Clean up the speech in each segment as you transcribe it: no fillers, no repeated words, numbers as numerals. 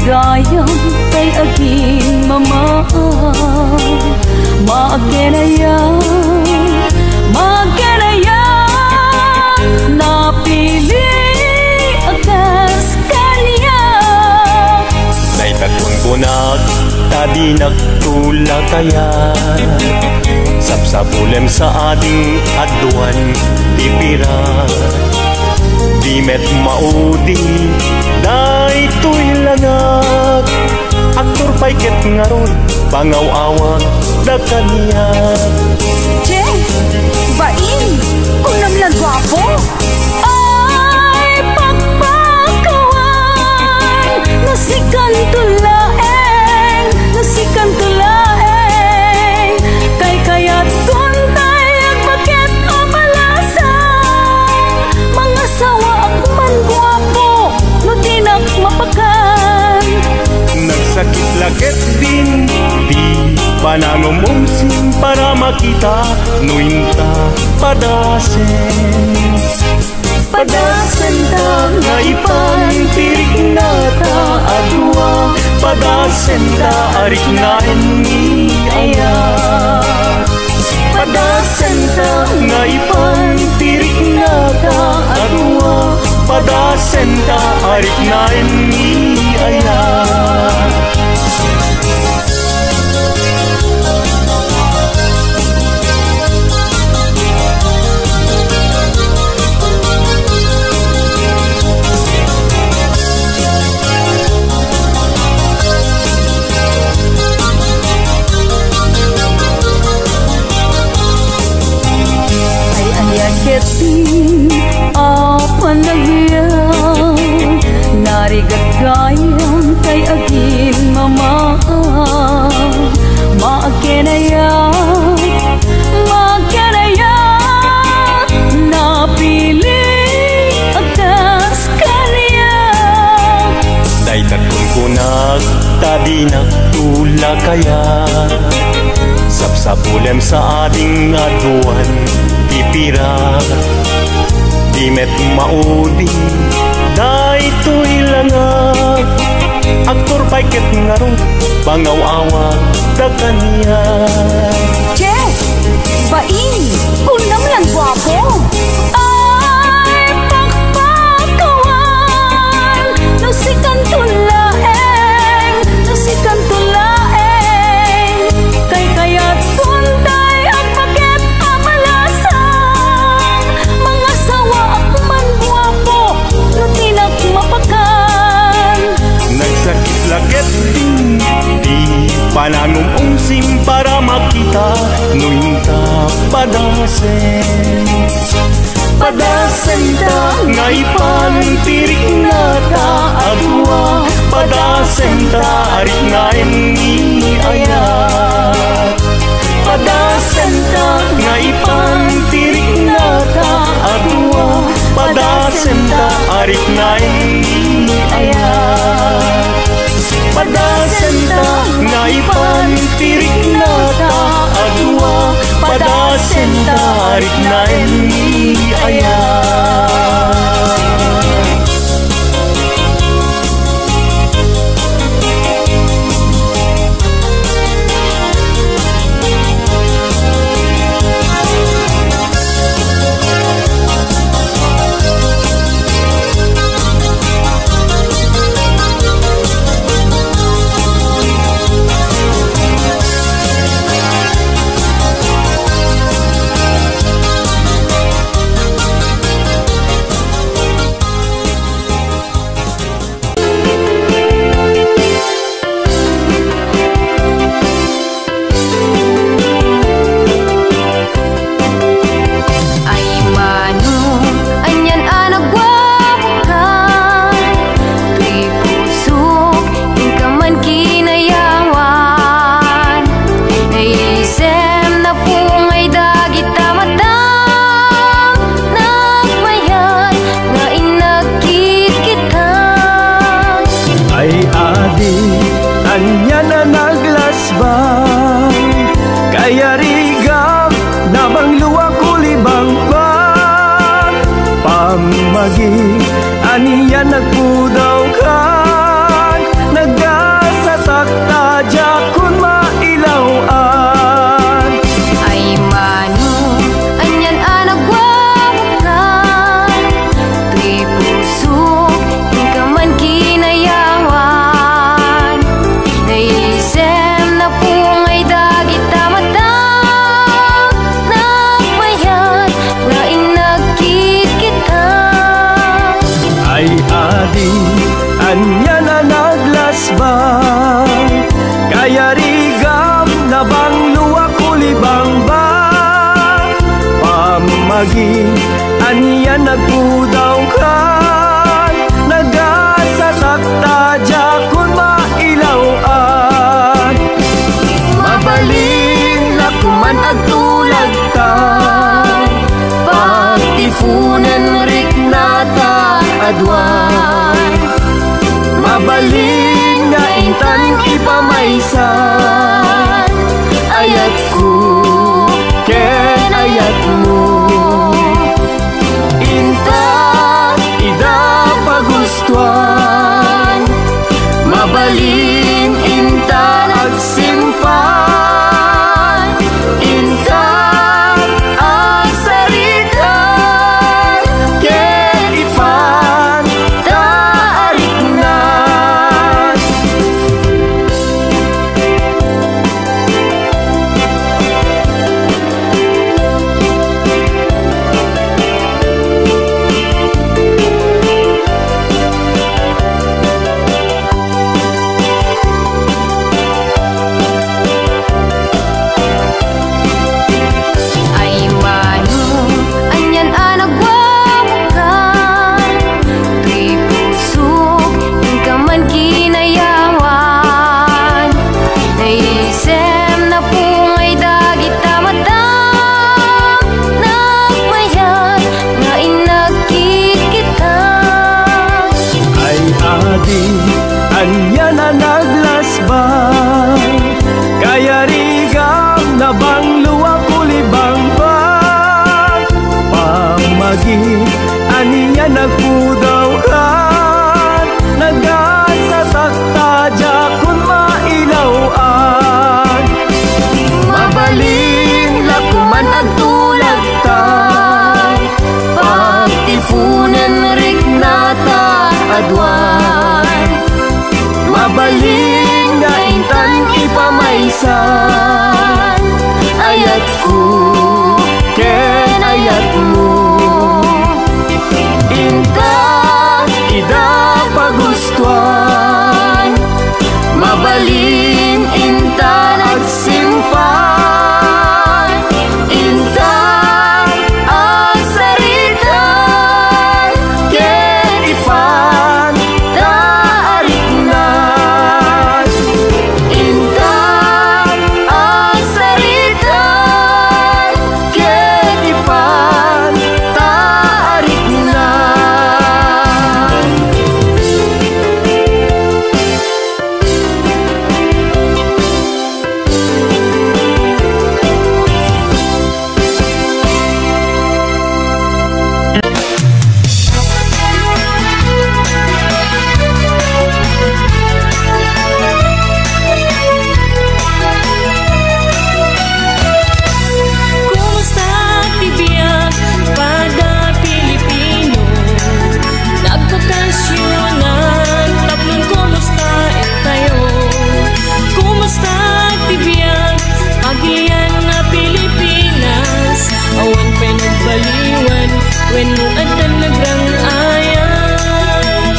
Naligayang kay aking mama. Maagkenayang napili akas kanya. Day takon bunak tadi nagtula kaya sapsapulem sa ading aduan tipira. Di met maudi day tuy langag aktor paiket ngaron pangaw-awag da kanya. Che, bain, kunam lang gwapo. Ay, pagpakawan, nasikan tulaeng, kay kayat kuntay ang bakit o malasang. Mga sawa akman gwapo, no dinak mapakan. Nagsakit lakit din, di pananumumsing para makita nuinta padasen. Padasen ta nga ipantirik na ta adwa, padasen ta arik na ni aya. Padasen ta nga ipantirik na ta adwa, padasen ta arik na ni aya. Keting apa nagyang narigat gayang kay aging mama. Maagkenayang napili akas kanya. Day takon kunag tadi nagtula kaya sapsapulem sa ading aduan tipira. Di met maudi day tuy langag aktor paiket ngaron pangaw-awag da kanya. Che, bain, kunam lang gwapo. Ay, pagpakawan, nasikan tulaeng, kay kayat kuntay ang bakit amalasang. Mga sawa akman gwapo, no tinak mapakan. Nagsakit lakit din, di pananumumsim para makita nuinta padasen. Padasen ta nga ipantirik na ta adwa, padasen ta arik na ni aya. Padasen ta nga ipantirik na ta adwa, padasen ta arik na ni aya. Padasen ta nga ipantirik na ta adwa, padasen ta arik na ni aya. naglasbang, kaya rigam na bang luwa kulibang ba? Pamagi anya nagpudaw kan, nagasatak tadya kun mailawaan. Mabalin lakuman agtulag ta, pagtifunan rik nata adwan. Mabalin nga intan ipamaysan, ayat ko ken ayat mo. Intan ida pagustuhan, mabalin intan agsimpan. Intan agsaritan, ken ipan taariknan. Ay mano, anyan anagwawakan, tuy pusok, yung kaman kinayawan. Naisem na pungay dagit tamadam, nagmayat nga inagkikita. Ay adi, anya na naglasbang, kaya rigam na bang luwa kulibang ba? Pamagi anya nagpudaw kan, nagasatak tadya kun mailawaan. Mabalin lakuman agtulag ta, pagtifunan rik nata adwan. Mabalin nga intan ipamaysan, ayat ko ken ayat mo. Intan ida pagustuhan, mabalin intan agsimpan. Intan agsaritan, ken ipan taariknan. Intan agsaritan, ken ipan taariknan. Kumusta tibiyag pada Pilipino? Nagbakasyonan, tablong kumusta tayo? Kumusta tibiyag agian na Pilipinas? Awan pa nagbaliwan, when mo adan nagrang-ayan.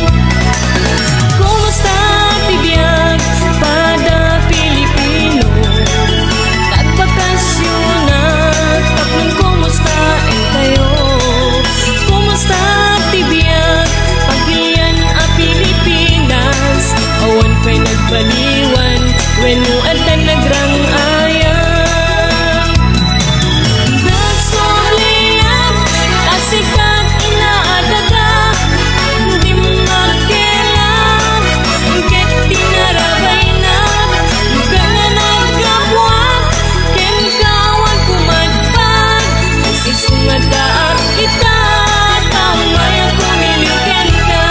Kumusta tibiyag pada Pilipino? Nagbakasyonan, tablong kumusta tayo? Kumusta tibiyag agian a Pilipinas? Awan pa nagbaliwan, when mo adan nagrang-ayan. Nagsulian, kasikat inaadaga, di magkailan, ket tinarabay na, lugar na nagkabuan, ken kawan kumadpag, isungadaar kita, tamay ang kumilikan ka.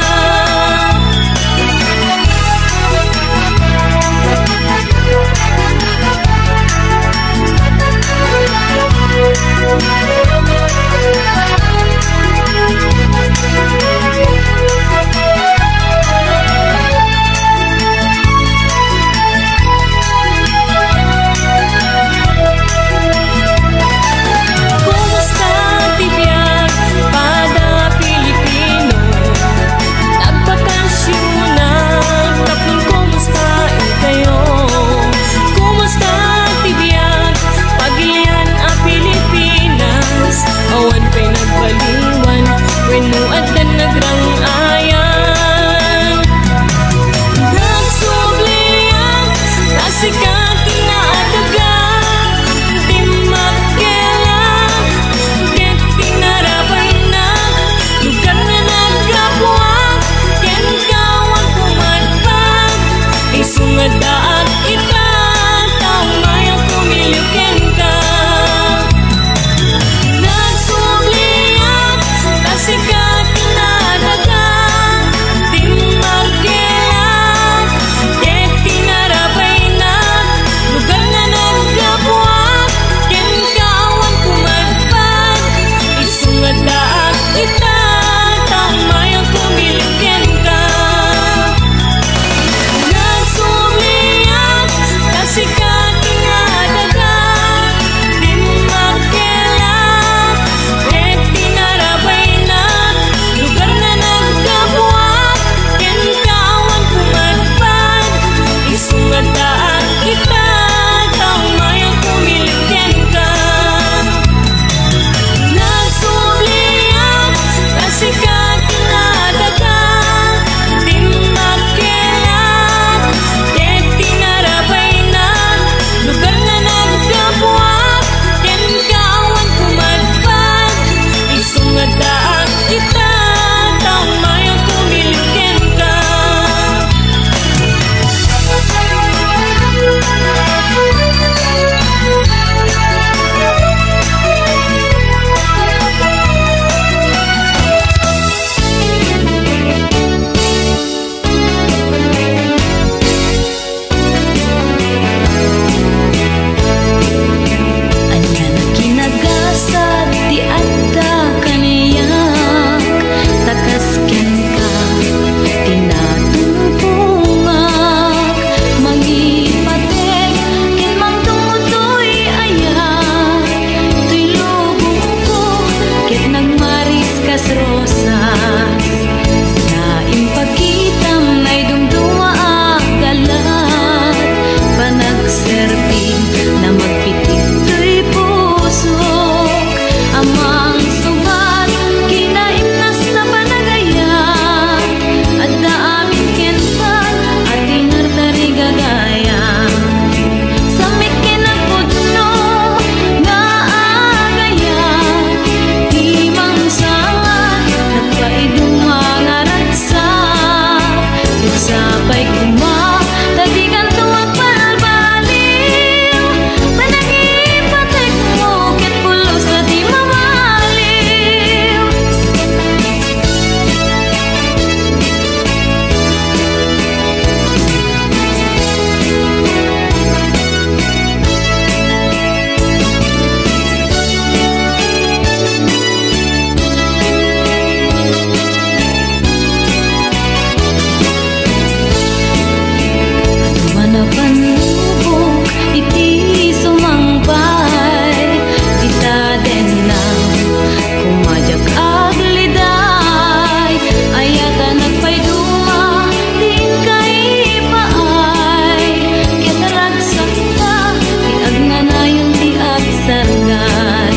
nga panubok iti sumangbay, kita den na kumajak agliday, ayata nagpayduma din kay paay, kita ragsak ka iag nga na yung ti agsargan,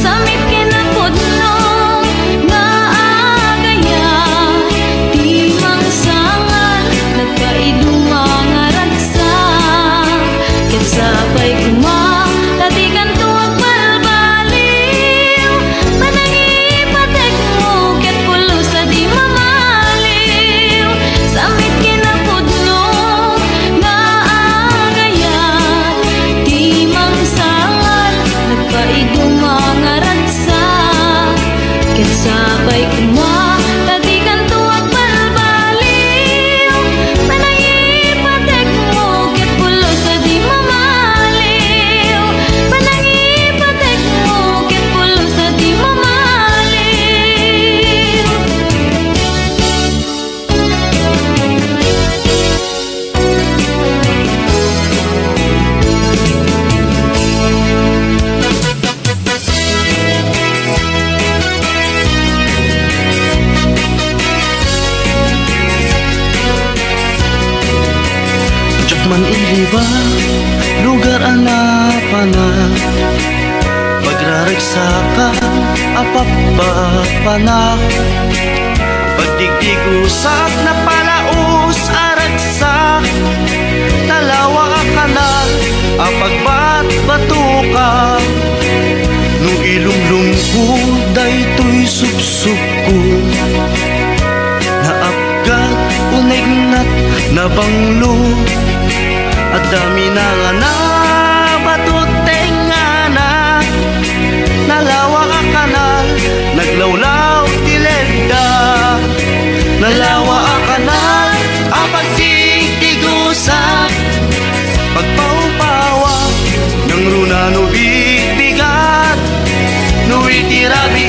samit kinapudno nga agaya, di mangsangan nagpayduma nga ragsak, ket sabay kuma tatikan tuwag balbaliw, panangipatek mo ket pulo sa di mamaliw, samit kinapudno nga agayat, di mangsangan nagpaiduma nga ragsak, ket sabay kuma tatikan tuwag balbaliw, panangipatek mo ket pulo sa di mamaliw, panangipatek mo ket pulo sa di mamaliw. Jakman iliba, lugar anapanak, pagraragsakan, apapapanak, pagdigdigusak na palaus aragsak, talawa kanal, apagbat-batuka, nung ilumlum ko, daytoy subsub ko, naapgat, unignat, nabanglo, at dami na nga na batuteng nga na, nalawa ka kanal, naglawlaw tilegda, nalawa ka kanal, apag tigtigusa, pagpaupawa, ng runa no bibigat, no itirabi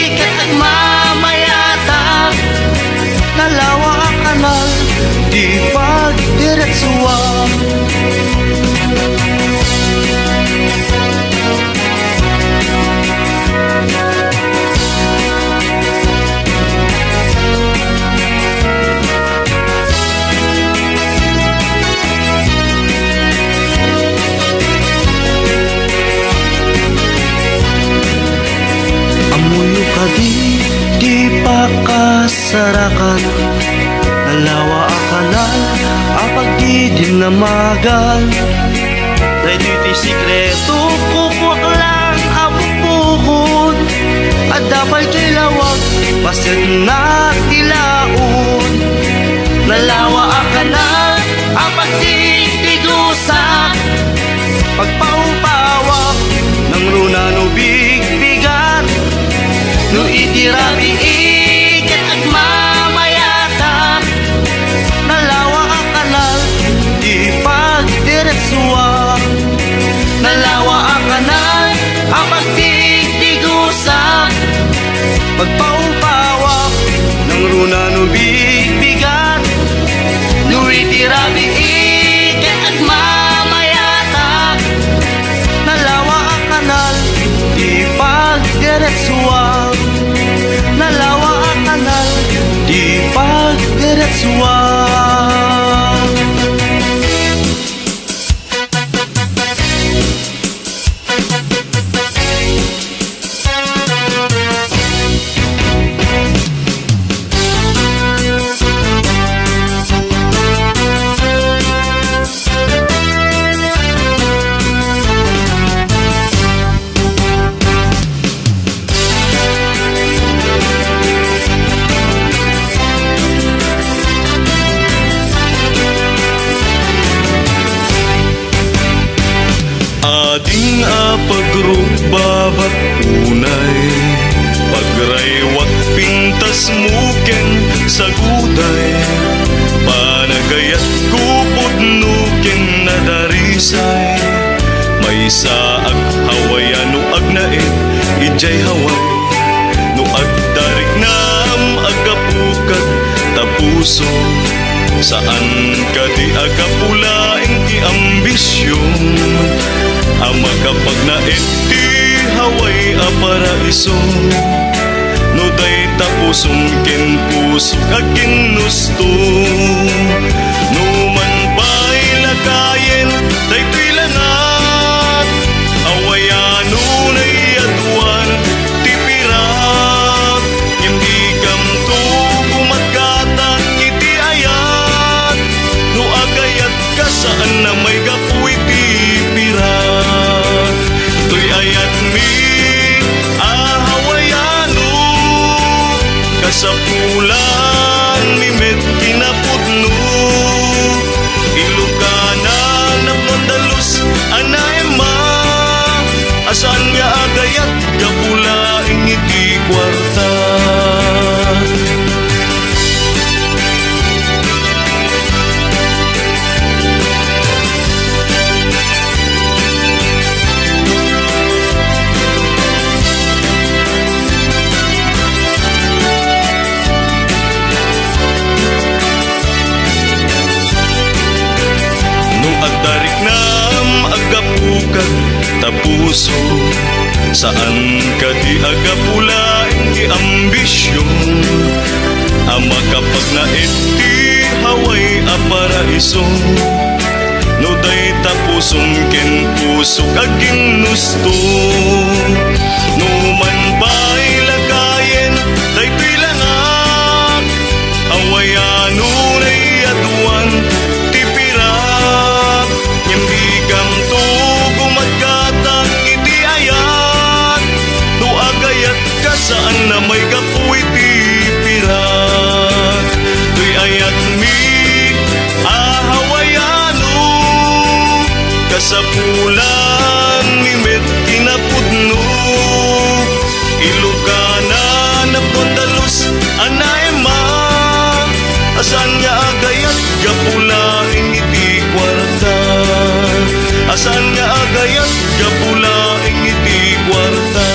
ikat at mamayata, nalawa ka kanal, di pagdiretsuwa. Amuyo ka di pa kasarakan, nalawa akanal, apag di dinamagan, dahil ito'y sikreto, kukwak lang abupukon, at dapat kay lawag, pasit na tilaon, nalawa akanal, apag di tigusa, pagpaupawak, ng runa no bigbigat, no itirabi ikat at mamayata, nalawa ang kanal, di pagdiretsuwa, nalawa ang kanal, ang pagtigtigusa, pagpaupawak, ng runa no bigbigat, no itirabi ikat at mamayata, nalawa ang kanal, di pagdiretsuwa, nalawa ang kanal, di pagdiretsuwa. Ading apagrubabat unay, pagraywat pintas muken sa guday, panagayat kupod nuken na darisay, may saag hawayan no agnain ijay haway, no agdarig nam agapukat tapuso, Saan ka di agapulaing ti ambisyon, ama kapag naiti haway a paraiso. No day tapusong ken puso akin nusto, no man ba'y lakayen daytoy langat, awayano na'y aduan ti pirat, hindi kam to gumagata iti ayat, no agayat ka saan na may gapuy ti pirat, to'y ayat mi kasapulan mi met kinapudno, ilukanan na pandalus anaema, asan nga agayat kapula ingiti kwarta. Tapuso, saan ka di agapulaing ti ambisyon, ama kapag naiti haway a paraiso, no day tapusong ken puso kaging nusto, no man ba'y lakayen daytoy langat, awayano na'y aduan ti pirat, nyambigam to gumagkatang iti ayat, no agayat ka saan na may gapuy ti pirat, to'y ayat mi ahawayano, kasapulan mi met kinapudno, ilukanan na pandalus anaema, asan nga agayat gapulaing iti kwarta, asan nga agayat gapulaing iti kwarta.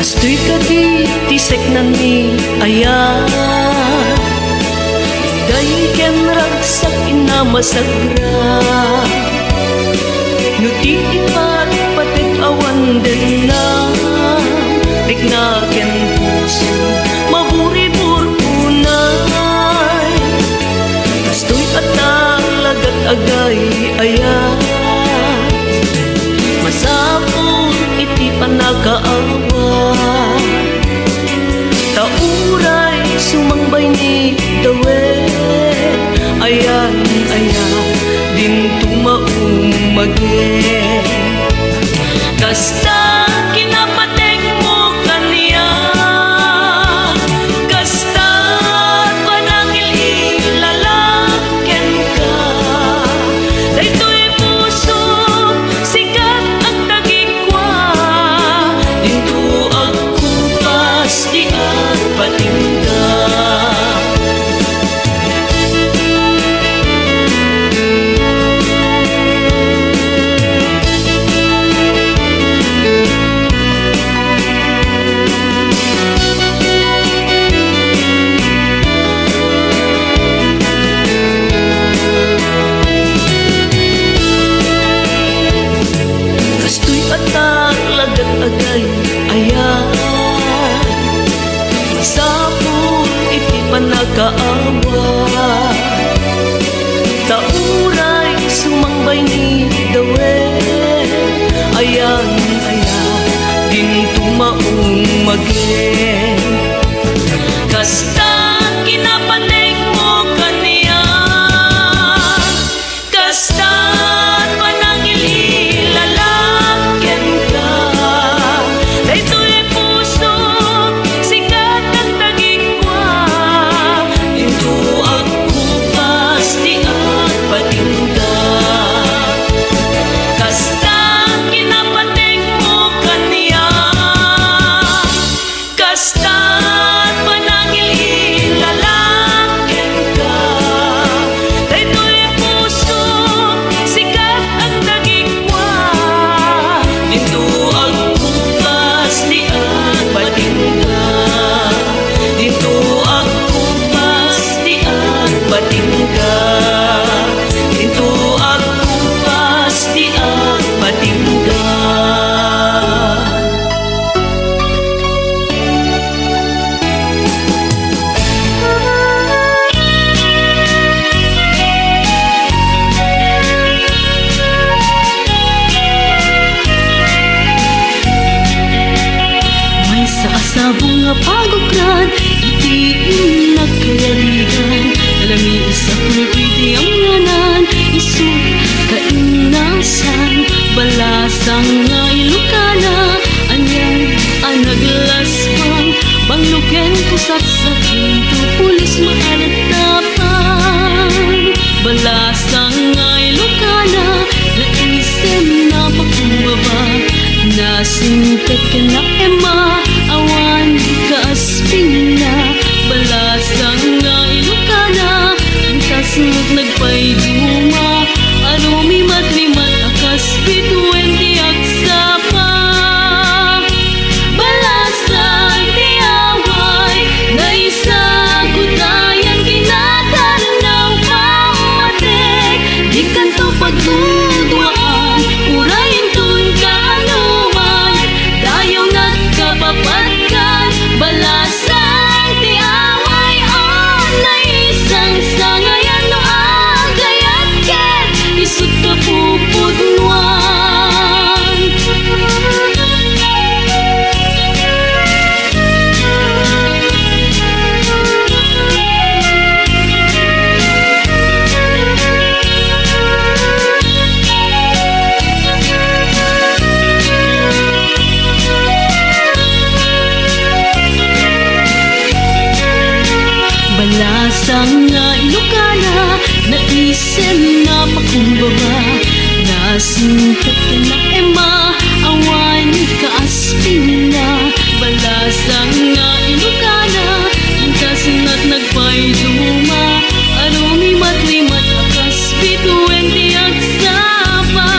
Kastoy ka di tisek na ni ayan, dahi ken ragsak inamasagra, no di ipat patik awan din na, na ken puso maburi-bur punay, kastoy at lagat agay ayan, masapul iti panagaawa, tauray sumangbay ni dawe, ayan ayan din tumaumage, kasta kinapatek mo kaniya, kasta panangil ilalaken ka, daytoy puso sikat ang tagikwa, dinto agkupas di at patinda. Kastoy at lagat agay ayan, masapul iti panagaawa, tauray sumangbay ni dawe, ayan ayan din tumaumage, kasta kinapatek mo kaniya, kasta panangil ilalaken ka, daytoy puso sikat ang Sang nga Ilocana na isen na pakumbaba, nasingkat ka na ema awan ka aspin na. Balasang nga Ilocana intas na't nagpayduma, arumi matlimat akas bituwente at sapa.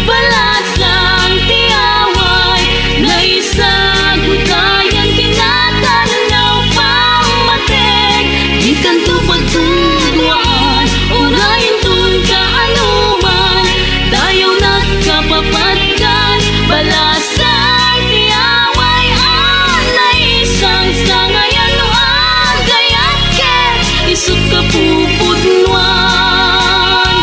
Balasang tiaway na isagutayan kinatanaw pamatek, di kanto pagtuduan urayin tun kaanuman, dayaw nagkapapatkan. Balasang tiaway alay isang sangayan no agayat ket isut kapupudnuan.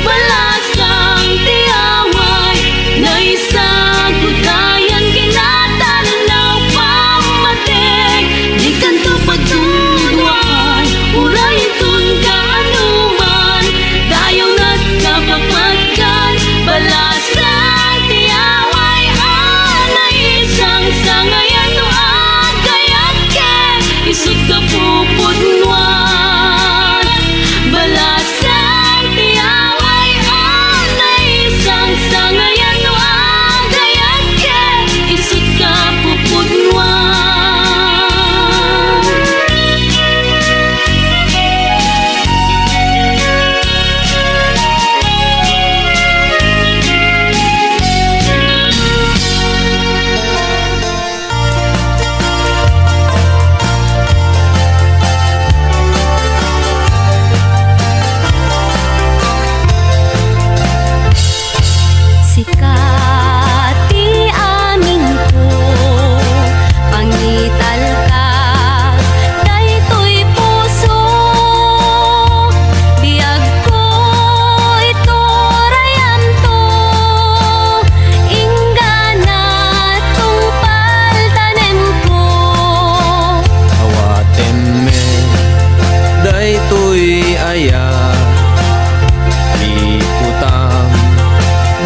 Balasang tiaway na isagutayan kinatanaw pamatek, di kanto pagtuduan urayin tun kaanuman, dayaw nagkapapatkan. Balasang tiaway alay isang sangayan no agayat ket isut kapupudnuan. Balasang tiaway alay isang sangayan no agayat ket isut kapupudnuan. Sikat ti amin ko, pangital ka, daytoy puso. Biag ko ito rayan to, inggana tungpal tanem ko. Awaten me daytoy aya, ikutam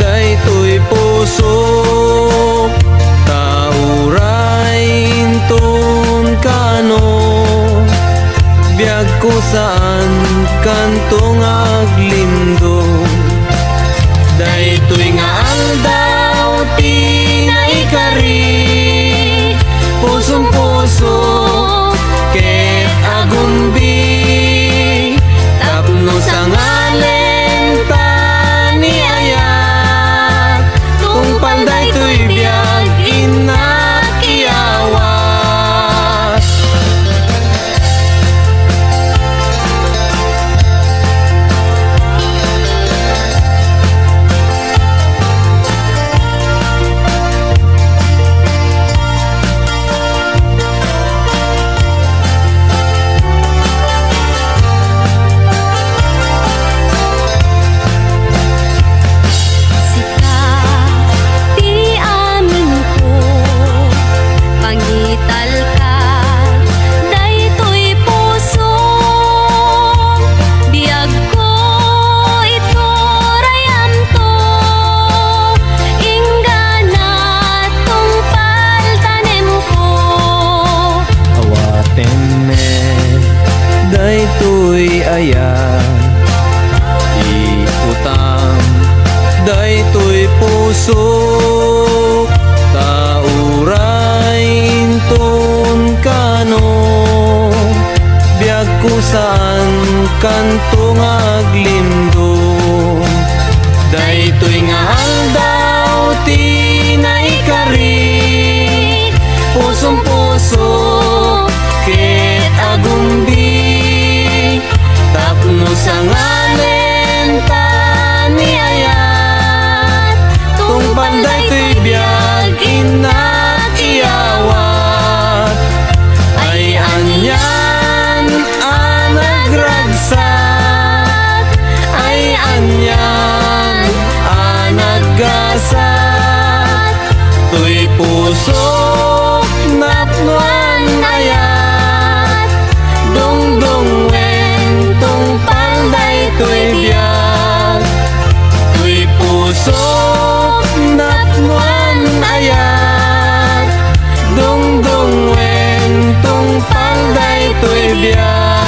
daytoy puso. Taurain ton kano, biag ko saan kantong aglindo. Daytoy nga aldaw ti naikari, pusong puso ket agumbi. Tapno sa ngalen ni ayat, tungpal daytoy biag inak iyawat. Sikat ti amin ko, pangital ka, daytoy puso. Biag ko ito rayan to, inggana tungpal tanem ko. Awaten me daytoy aya, ikutam daytoy puso. Taurain ton kano, biag ko saan kantong aglindo. Daytoy nga aldaw ti naikari, pusong puso ket agumbi. Tapno sa ngalen ni ayat, tungpal daytoy biag inak iyawat. Ay anyan anagragsak, ay anyan anaggasat. Tuy puso napnuan ayat, dungdung wen tungpal daytoy biag. Tuy puso napnuan ayat, dungdung wen tungpal daytoy biag.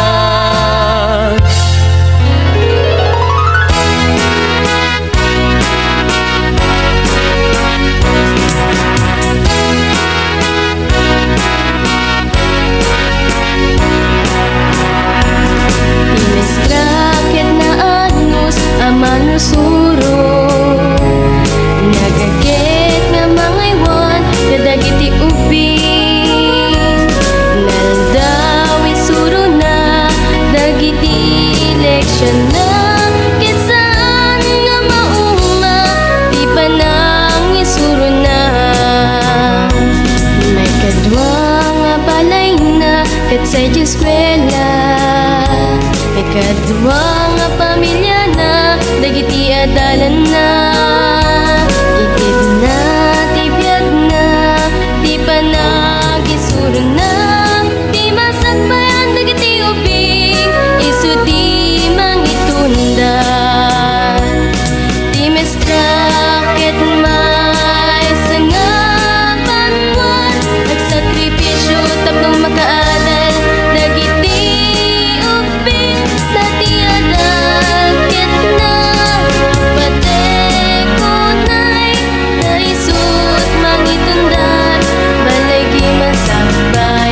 sa eskwela. Ikadua nga pamilya na, dagiti adalan na. Itid na, tibiyag na, di pa nagisuro na. Di masagbayan dagiti ubing, isu di mangitunda. Di mestrakit may sangapan wan, nagsakripisyo tapno makaadal dagiti ubing na di adal ket na. Pate ko na'y naisut mangitundan, balay gi masakbay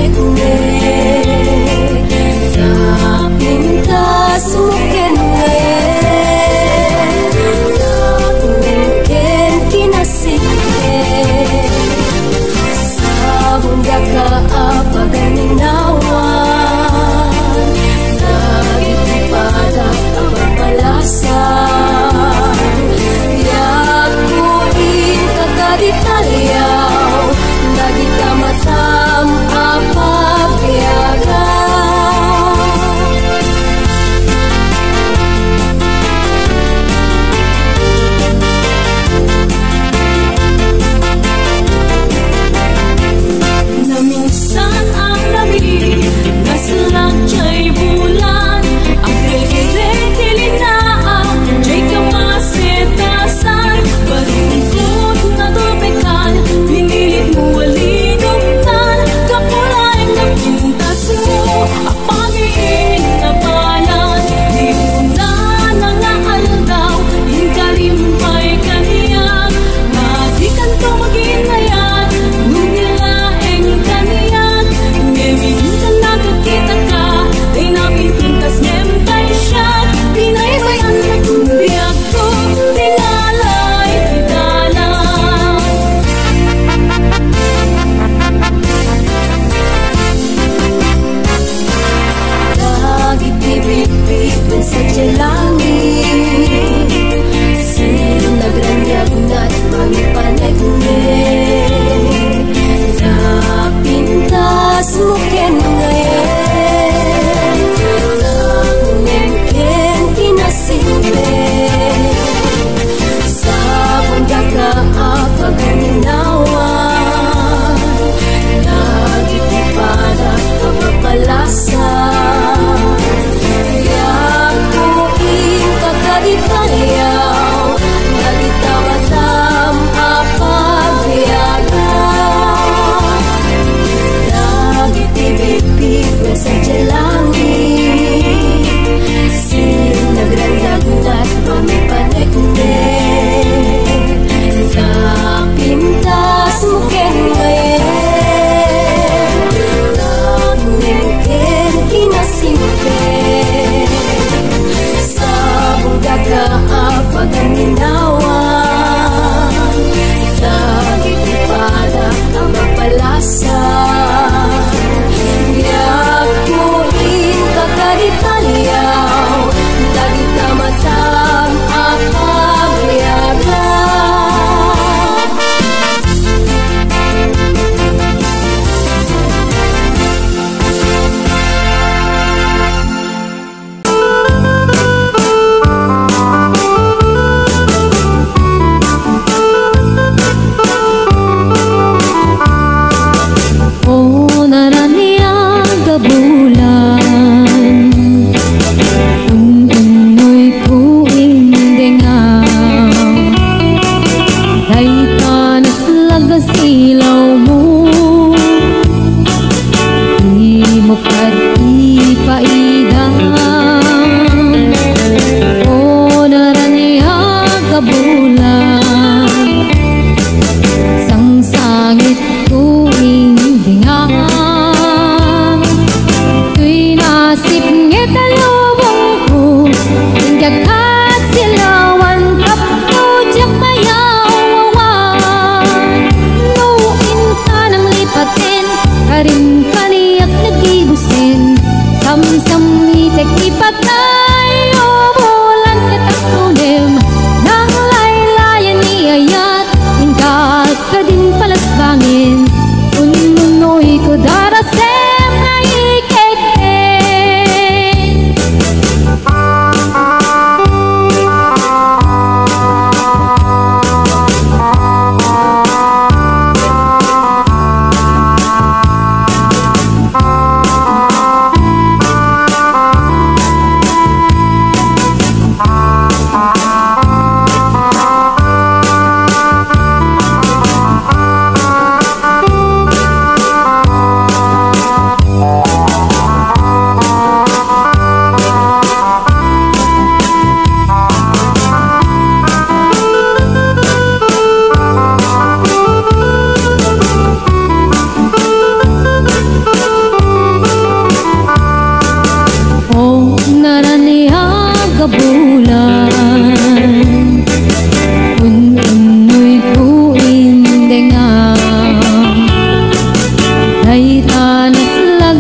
ekne pintas mungkin mungkin kinasikne sa bunda ka apagan ninawan nagitipada ang pagpalasan yakuin kakaditalyaw nagitamatam apag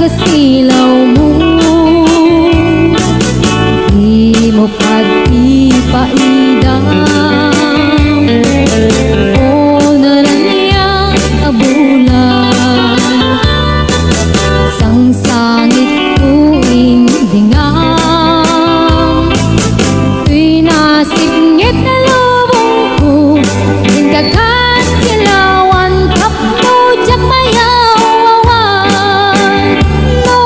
pagasilaw mo. Di mo pag-ipaidam o naraniya kabulan. Sang sangit tuwing dingam, tuy nasingit na lubong ko, hinggakan silawan kapno jak mayawawan. No,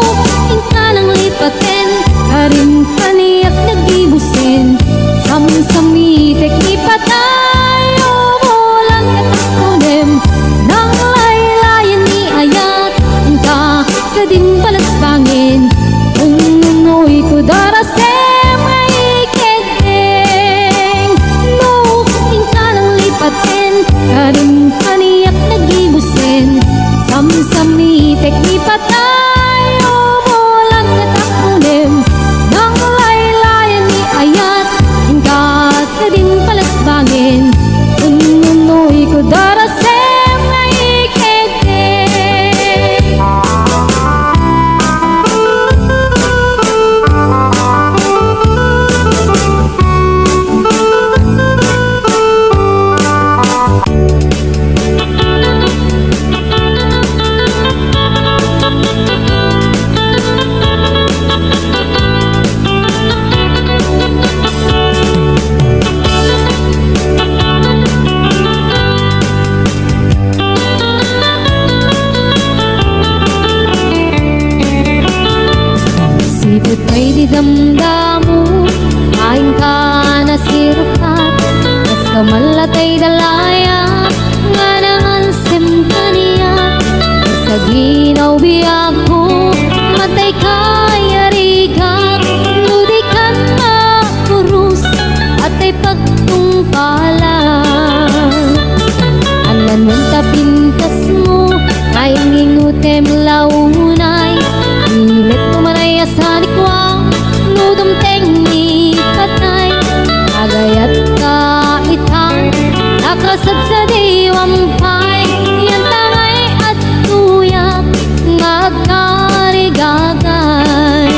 inka nang lipatin, karim kaniyak nagibusin, samsamitek ipatayo bulan katakunim, nang laylayan ni ayat, inka kadin balas bangin, ununoy ko darasem ay kedeng. No, inka nang lipatin, karim kaniyak nagibusin, samsamitek ipatayo bulan katakunim, nang laylayan ni ayat, inka kadin balas bangin, ununoy ko darasem ay kedeng. Sipot ay di damdamu, kain ka na sirukat, kas kamalatay dalaya, nga nangansim kaniya. Sa ginaw biyag ko, matay kayarigat, ludikan makurus, at ay pagtungpalan. Anan mong tapintas mo, ay ngingutem launay, ilit kumanay asanikwa, nudom tengni katay, agayat kaitan, nakasad sa diwampay, yan tangay at tuyak, ngagkarigagay.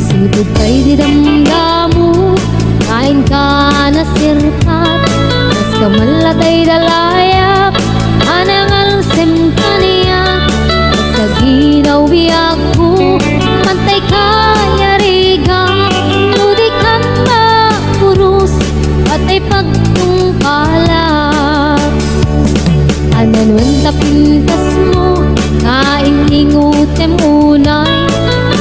Sipot kay di damdamu, kain ka na sirkat, kas kamalatay dalayap, anangal sem kaniyak. Sa ginaw biyag ko, mantay kayarigang, ludikan makurus, at ay pagtungkalap. Anan wen tapintas mo, kain ingutem unay,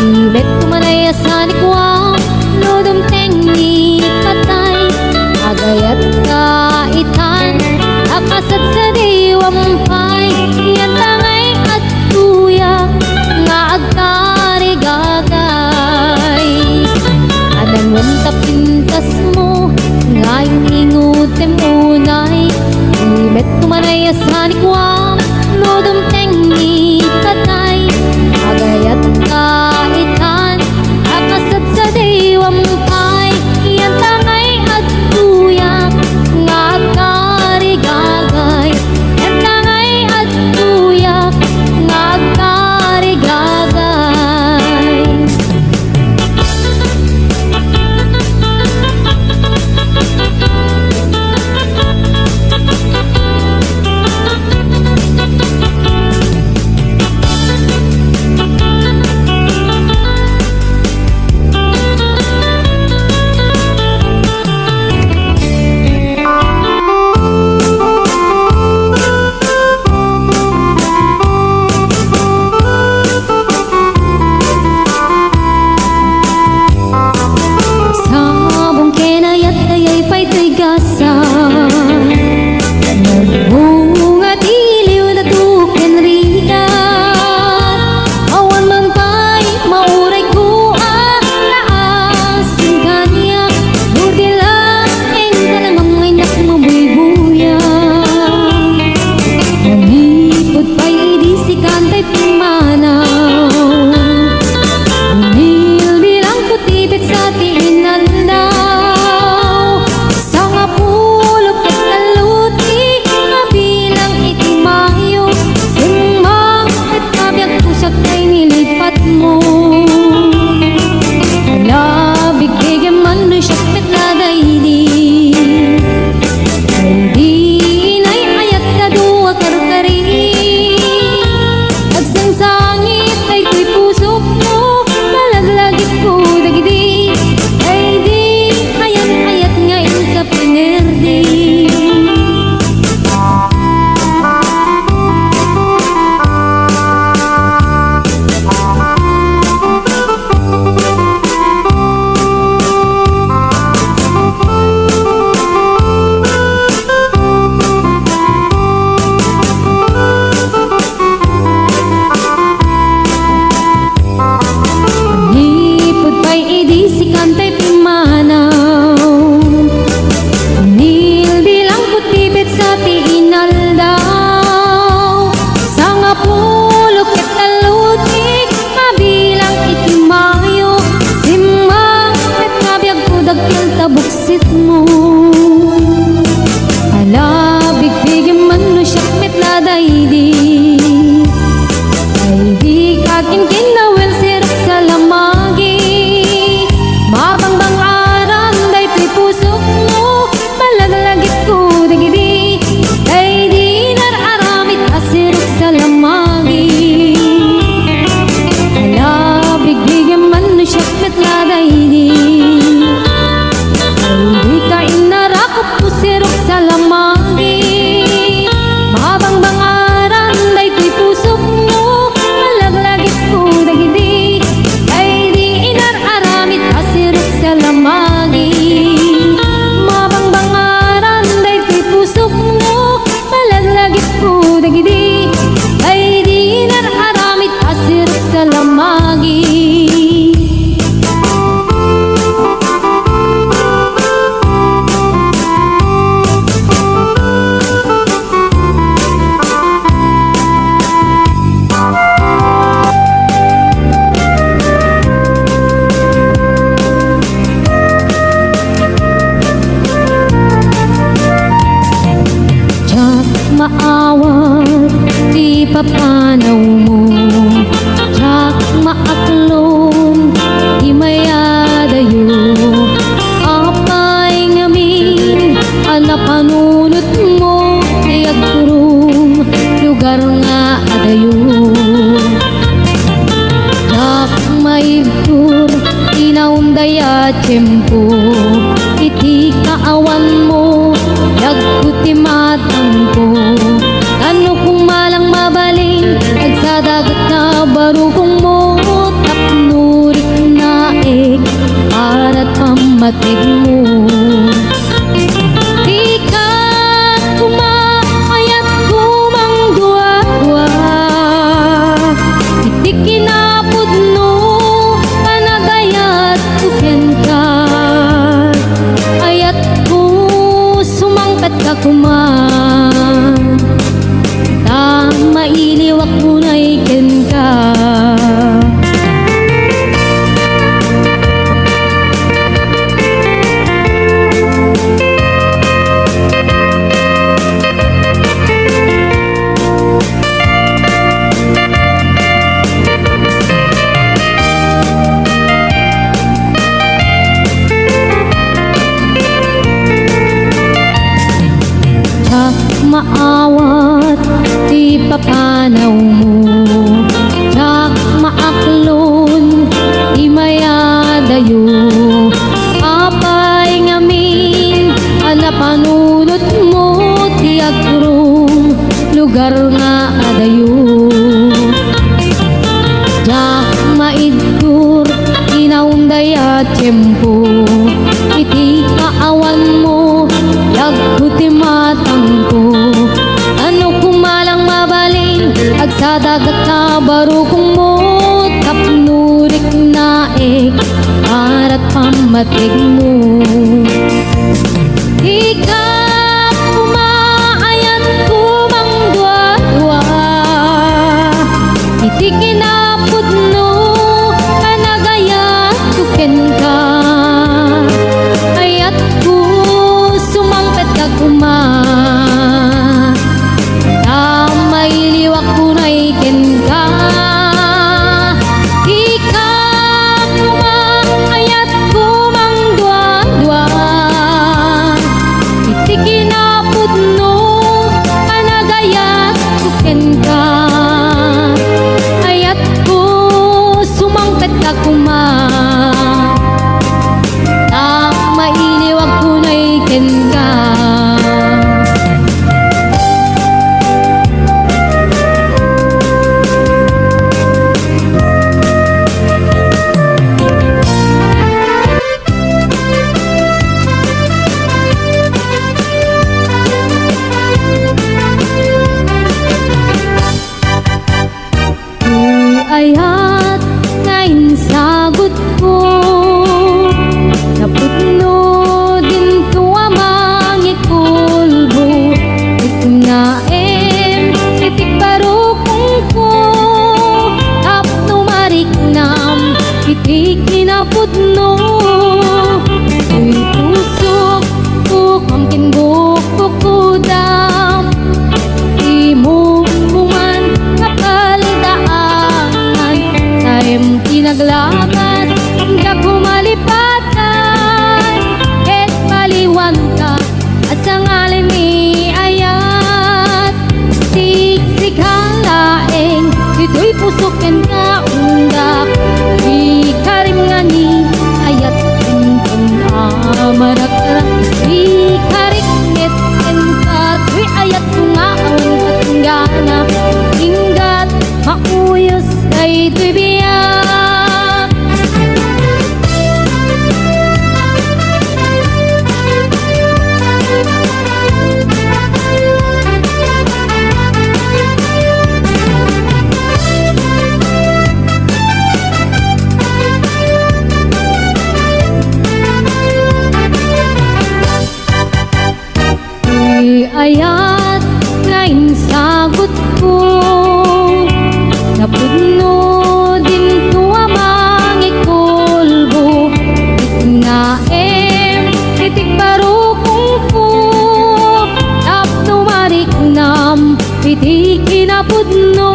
ilet kumanay asanikwa, nudom tengni katay, agayat kaitan, akasad sa diwampay, yan tangay at tuyak, nga agkarigagay. Anan wen tapintas mo, ngayon ingutem unay, ilet kumanay asanikwa, nudom tengni katay, agayat kaitan, akasad sa diwampay, yan tangay at tuyak, nga agkarigagay, yan tangay at tuyak, nga agkarigagay. maawat di papanaw mo, tsak maaklom di mayadayo, apay ngamin anapanunot mo di agturong lugar nga adayo. Tsak maibtur inaundaya tiyempo, iti kaawan mo yagkuti matang ko. Ano kung malang mabaling nagsadagat na barukong mo, tapnurik na para't pamatig mo. Di ka kumakayat kumang dua-dua, iti kinapod no panagayat tuken ka, ayat ko sumangkat ka kuman, mailiwak mo na ikin ka. Tsak maawat di papanaw mo, tsak maaklon di mayadayo, apay ngamin anapanunot mo ti agturong lugar nga adayo. Tsak maidtur inaundaya tiyempo, iti kaawan mo yagkuti matang ko. Ano kung malang mabaling agsadagat na barukong mo, tapnurik na para't pamatig mo. Di ka kumaayat kumang dua-dua, iti kinapod no panagayat tuken ka, ayat ko sumangkat ka kuman, mailiwak ko na ikin ka. Di ka kumakayat kumang dua-dua, iti kinapod no panagayat tuken ka, ayat ko sumangkat ka kuman, mailiwak ko na ikin ka. Ayat ngayon sagot ko, naputno din tuwa mangikulbo, itnaem itik barukong ko, tapno mariknam itik kinaputno. Uy pusok ko kamkin bukok ko dam, imo kuman kapaldaan, saem tinaglakas hangga kumalipatan, et paliwan ka at sangalim ni ayat. Siksik halaeng ito'y pusoken ka undak, di karim nga ni ayat intong amarak-arak, di kariknet ka tuy ayat nga awan katinggana, inggat mauyos kay tuy biyak. Ayat ngayon sagot ko, napudno iti kinapudno.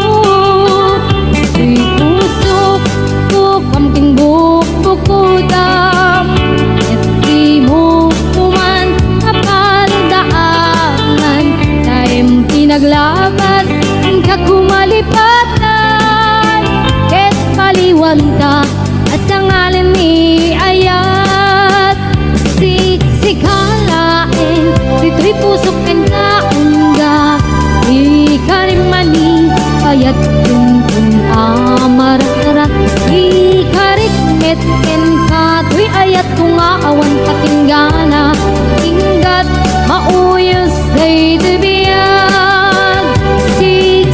Tuy pusok ko kamking bukbukudam, at di mo kuman kapaldaanan. Taim tinaglabas ka kumalipatan, ket paliwanta at sangalan ni ayat. Sikalain dito'y pusok ken kaungga, ikarimani ayat kuntun amararat. Ikarikmet ken kato'y ayat kung aawan katinggana, inggat mauyos day tibiyag.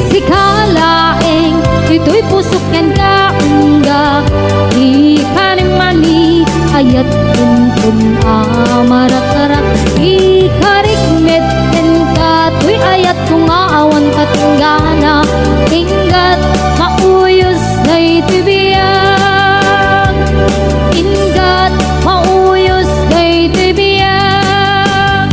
Sikalain dito'y pusok ken kaungga, ikarimani ayat kuntun amararat. Ikarikmet ken kato'y ayat kung aawan katinggana, inggat mauyos day tibiyag. Inggat mauyos day tibiyag.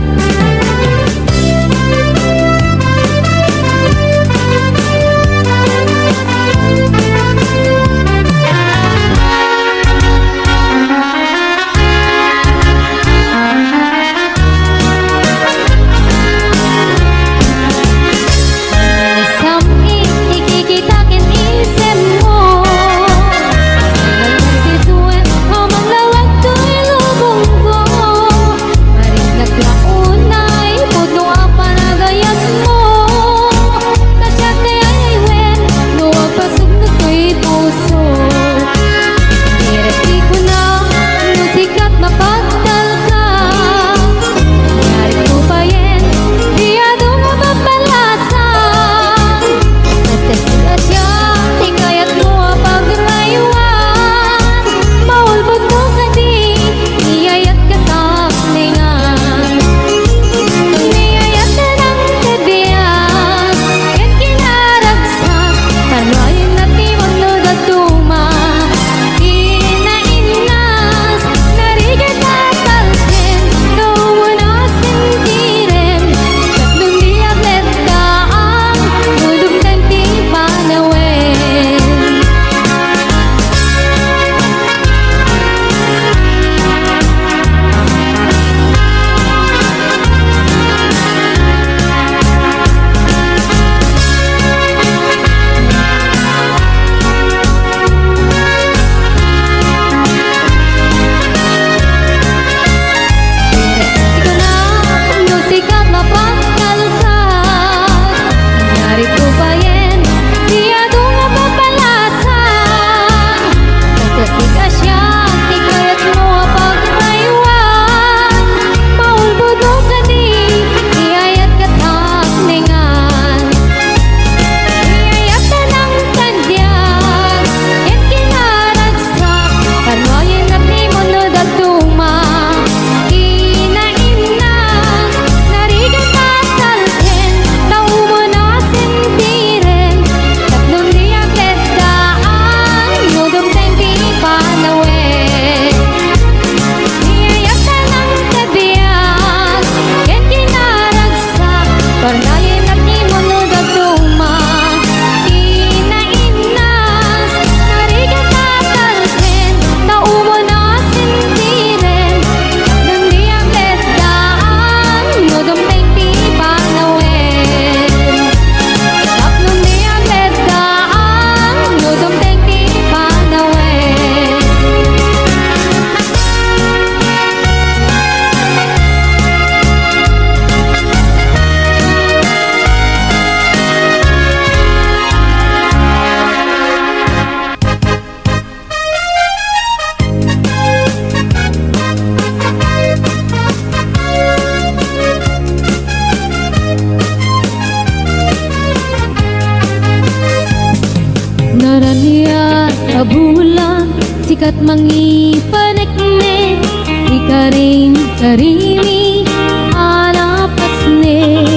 Kabulan, sikat mangipanekne, ikarin karimi, anapasne,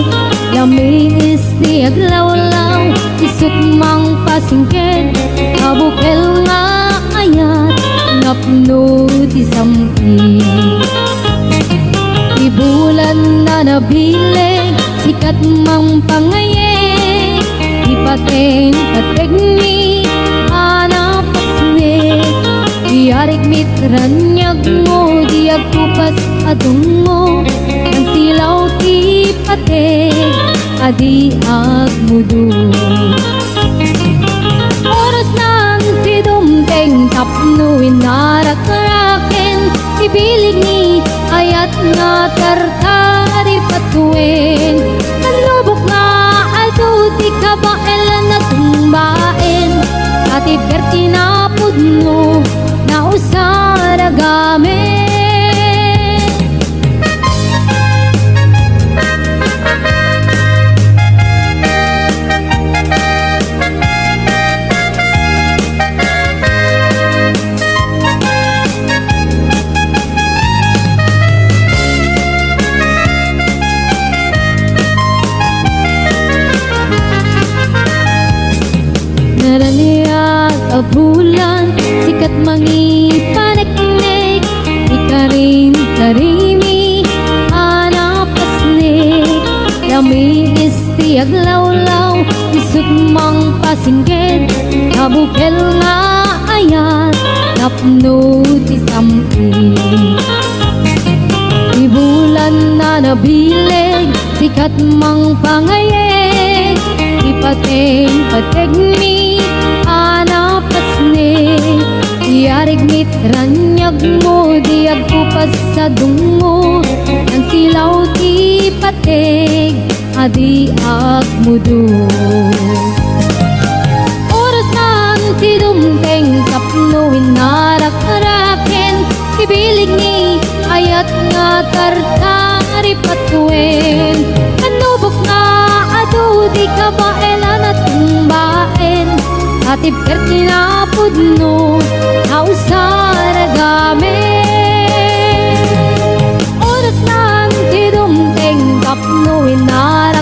yamis di aglaw-law, isuk mang pasingken, kabukel nga ayat, napno di sampi. Ibulan na nabileg, sikat mang pangayen, Ipaten pategni anapasne Iarik mitranyag mo diag kupas adong mo Ang silaw ti pateg adi agmudu Oras nang tidumteng tapno inarak-raken Ibilig ni ayat nga tartari patuin Nanlubok nga ado di kabailan na tumbain Atid kerti na pudno na usara gamit Naraniat a bulan sikat mangipanek-nek Ikarin karimi anapasnek Dami isti aglawlaw isut mang pasingket Nabukel nga ayat napno ti sampi Di bulan na nabileg sikat mang pangayek Ipateng pategni anapasne Iarig mitranyag mo diag kupas sa dungo Ang silaw ti pateg adi agmudu Oras nang tidumteng tapno inarak-raken Ibilig ni ayat nga tartari patuin Anubok nga ado di kabailan at tumbain Atib kerti na pudno na usara gamit Oras nang tidumteng tapno inarak